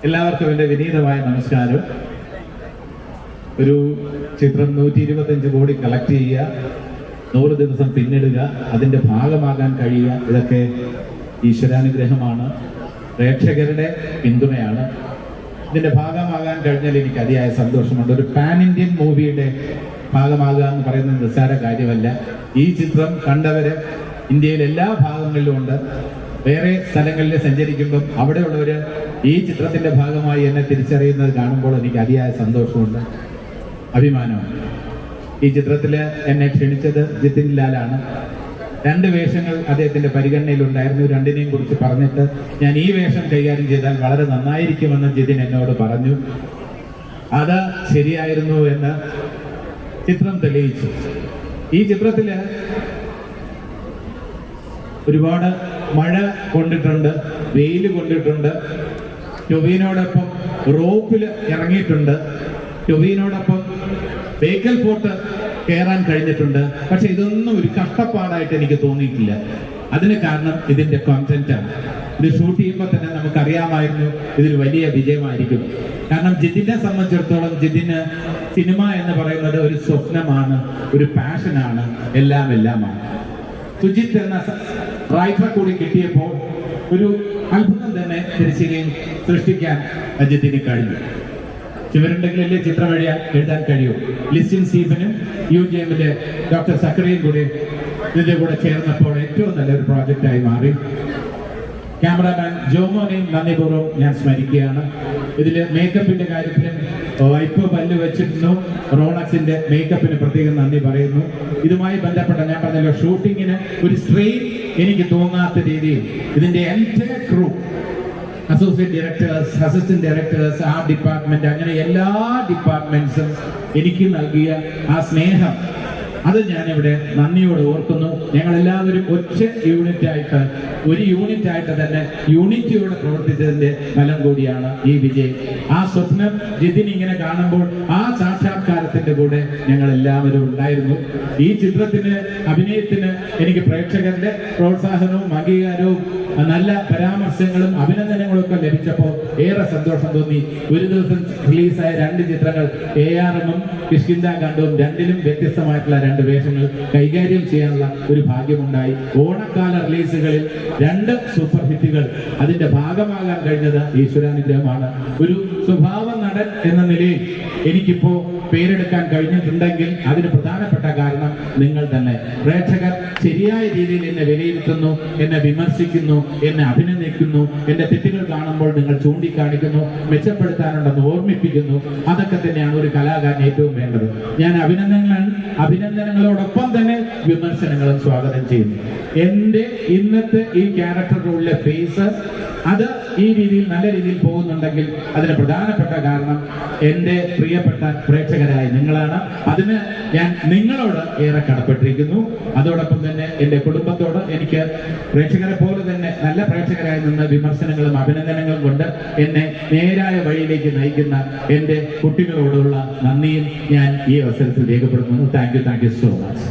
എല്ലാവർക്കും എൻ്റെ വിനീതമായ നമസ്കാരം. ഒരു ചിത്രം 125 കോടി കളക്ട് ചെയ്യുക, 100 ദിവസം പിന്നിടുക, അതിൻ്റെ ഭാഗമാകാൻ കഴിയുക, ഇതൊക്കെ ഈശ്വരാനുഗ്രഹമാണ്, പ്രേക്ഷകരുടെ പിന്തുണയാണ്. ഇതിൻ്റെ ഭാഗമാകാൻ കഴിഞ്ഞാൽ എനിക്ക് അതിയായ സന്തോഷമുണ്ട്. ഒരു പാൻ ഇന്ത്യൻ മൂവിയുടെ ഭാഗമാകുക എന്ന് പറയുന്നത് നിസ്സാര കാര്യമല്ല. ഈ ചിത്രം കണ്ടവര് ഇന്ത്യയിലെ എല്ലാ ഭാഗങ്ങളിലും ഉണ്ട്. വേറെ സ്ഥലങ്ങളിൽ സഞ്ചരിക്കുമ്പം അവിടെയുള്ളവർ ഈ ചിത്രത്തിൻ്റെ ഭാഗമായി എന്നെ തിരിച്ചറിയുന്നത് കാണുമ്പോൾ എനിക്ക് അതിയായ സന്തോഷമുണ്ട്, അഭിമാനമാണ്. ഈ ചിത്രത്തിൽ എന്നെ ക്ഷണിച്ചത് ജിതിൻ ലാലാണ്. 2 വേഷങ്ങൾ അദ്ദേഹത്തിൻ്റെ പരിഗണനയിലുണ്ടായിരുന്നു. രണ്ടിനെയും കുറിച്ച് പറഞ്ഞിട്ട് ഞാൻ ഈ വേഷം കൈകാര്യം ചെയ്താൽ വളരെ നന്നായിരിക്കുമെന്ന് ജിതിൻ എന്നോട് പറഞ്ഞു. അത് ശരിയായിരുന്നു എന്ന് ചിത്രം തെളിയിച്ചു. ഈ ചിത്രത്തിൽ ഒരുപാട് മഴ കൊണ്ടിട്ടുണ്ട്, വെയിൽ കൊണ്ടിട്ടുണ്ട്. ടൊവിനോടൊപ്പം റോപ്പിൽ ഇറങ്ങിയിട്ടുണ്ട്, ടൊവിനോടൊപ്പം ബേക്കൽ ഫോർട്ട് കയറാൻ കഴിഞ്ഞിട്ടുണ്ട്. പക്ഷെ ഇതൊന്നും ഒരു കഷ്ടപ്പാടായിട്ട് എനിക്ക് തോന്നിയിട്ടില്ല. അതിന് കാരണം ഇതിന്റെ കോണ്ടന്റാണ്. ഇത് ഷൂട്ട് ചെയ്യുമ്പോൾ തന്നെ നമുക്കറിയാമായിരുന്നു ഇതിൽ വലിയ വിജയമായിരിക്കും. കാരണം ജിതിനെ സംബന്ധിച്ചിടത്തോളം ജിതിന് സിനിമ എന്ന് പറയുന്നത് ഒരു സ്വപ്നമാണ്, ഒരു പാഷനാണ്, എല്ലാമാണ്. സുജിത്ത് എന്ന റൈറ്ററെ കൂടി കിട്ടിയപ്പോൾ ഒരു അത്ഭുതം തന്നെ തിരിച്ചുകയും സൃഷ്ടിക്കാൻ ജിതിന് കഴിഞ്ഞു. ശിവരുണ്ടെങ്കിലല്ലേ ചിത്രം എഴുതാൻ കഴിയൂ. ലിസ്റ്റിൻ സ്റ്റീഫനും UGMലെ ഡോക്ടർ സക്കറിയും കൂടി ഇതിന്റെ കൂടെ ചേർന്നപ്പോൾ ഏറ്റവും നല്ലൊരു പ്രോജക്റ്റായി മാറി. ക്യാമറാമാൻ ജോമോനെയും നന്ദിപൂർവ്വം ഞാൻ സ്മരിക്കുകയാണ്. ഇതിൽ മേക്കപ്പിന്റെ കാര്യത്തിലും വൈപ്പ് പല്ല് വെച്ചിരുന്നു. റോണക്സിന്റെ മേക്കപ്പിന് പ്രത്യേകം നന്ദി പറയുന്നു. ഇതുമായി ബന്ധപ്പെട്ട ഞാൻ പറഞ്ഞല്ലോ, ഷൂട്ടിങ്ങിന് ഒരു സ്ട്രെയിൻ എനിക്ക് തോന്നാത്ത രീതിയിൽ ഇതിന്റെ entire crew, associate directors, assistant directors, art department, അങ്ങനെ എല്ലാ ഡിപ്പാർട്ട്മെന്റ്സും എനിക്ക് നൽകിയ ആ സ്നേഹം, അത് ഞാനിവിടെ നന്ദിയോട് ഓർക്കുന്നു. ഞങ്ങളെല്ലാവരും ഒറ്റ യൂണിറ്റായിട്ട്, ഒരു യൂണിറ്റായിട്ട് തന്നെ യൂണിറ്റിയോടെ പ്രവർത്തിച്ചതിന്റെ ഫലം കൂടിയാണ് ഈ വിജയം. ആ സ്വപ്നം ജിതിൻ ഇങ്ങനെ കാണുമ്പോൾ ആ സാക്ഷാത്കാരത്തിന്റെ കൂടെ ഞങ്ങൾ എല്ലാവരും ഉണ്ടായിരുന്നു. ഈ ചിത്രത്തിന്, അഭിനയത്തിന് എനിക്ക് പ്രേക്ഷകരുടെ പ്രോത്സാഹനവും അംഗീകാരവും നല്ല പരാമർശങ്ങളും അഭിനന്ദനങ്ങളും ഒക്കെ ലഭിച്ചപ്പോൾ ഏറെ സന്തോഷം തോന്നി. ഒരു ദിവസം റിലീസായ 2 ചിത്രങ്ങൾ ARM-ഉം കിഷ്കിന്ദ ഖണ്ഡവും, രണ്ടിലും വ്യത്യസ്തമായിട്ടുള്ള 2 വേഷങ്ങൾ കൈകാര്യം ചെയ്യാനുള്ള ഒരു ഭാഗ്യമുണ്ടായി. ഓണക്കാല റിലീസുകളിൽ 2 സൂപ്പർ ഹിറ്റുകൾ, അതിന്റെ ഭാഗമാകാൻ കഴിഞ്ഞത് ഈശ്വരാനുഗ്രഹമാണ്. ഒരു സ്വഭാവ നടൻ എന്ന നിലയിൽ എനിക്കിപ്പോ പേരെടുക്കാൻ കഴിഞ്ഞിട്ടുണ്ടെങ്കിൽ അതിന് പ്രധാനപ്പെട്ട കാരണം നിങ്ങൾ തന്നെ. പ്രേക്ഷകർ ശരിയായ രീതിയിൽ എന്നെ വിലയിരുത്തുന്നു, എന്നെ വിമർശിക്കുന്നു, എന്നെ അഭിനന്ദിക്കുന്നു. എന്റെ തെറ്റുകൾ കാണുമ്പോൾ നിങ്ങൾ ചൂണ്ടിക്കാണിക്കുന്നു, മെച്ചപ്പെടുത്താനുണ്ടെന്ന് ഓർമ്മിപ്പിക്കുന്നു. അതൊക്കെ തന്നെയാണ് ഒരു കലാകാരൻ ഏറ്റവും വേണ്ടത്. ഞാൻ അഭിനന്ദനങ്ങളോടൊപ്പം തന്നെ വിമർശനങ്ങളും സ്വാഗതം ചെയ്യുന്നു. എന്റെ ഇന്നത്തെ ഈ ക്യാരക്ടർ റോളിലെ ഫേസ് അത് ഈ രീതിയിൽ നല്ല രീതിയിൽ പോകുന്നുണ്ടെങ്കിൽ അതിന് പ്രധാനപ്പെട്ട കാരണം എൻ്റെ പ്രിയപ്പെട്ട പ്രേക്ഷകരായ നിങ്ങളാണ്. അതിന് ഞാൻ നിങ്ങളോട് ഏറെ കടപ്പെട്ടിരിക്കുന്നു. അതോടൊപ്പം തന്നെ എൻ്റെ കുടുംബത്തോട് എനിക്ക് പ്രേക്ഷകരെ പോലെ തന്നെ നല്ല പ്രേക്ഷകരായി നിന്ന് വിമർശനങ്ങളും അഭിനന്ദനങ്ങളും കൊണ്ട് എന്നെ നേരായ വഴിയിലേക്ക് നയിക്കുന്ന എൻ്റെ കുട്ടികളോടുള്ള നന്ദിയും ഞാൻ ഈ അവസരത്തിൽ രേഖപ്പെടുത്തുന്നു. Thank you so much.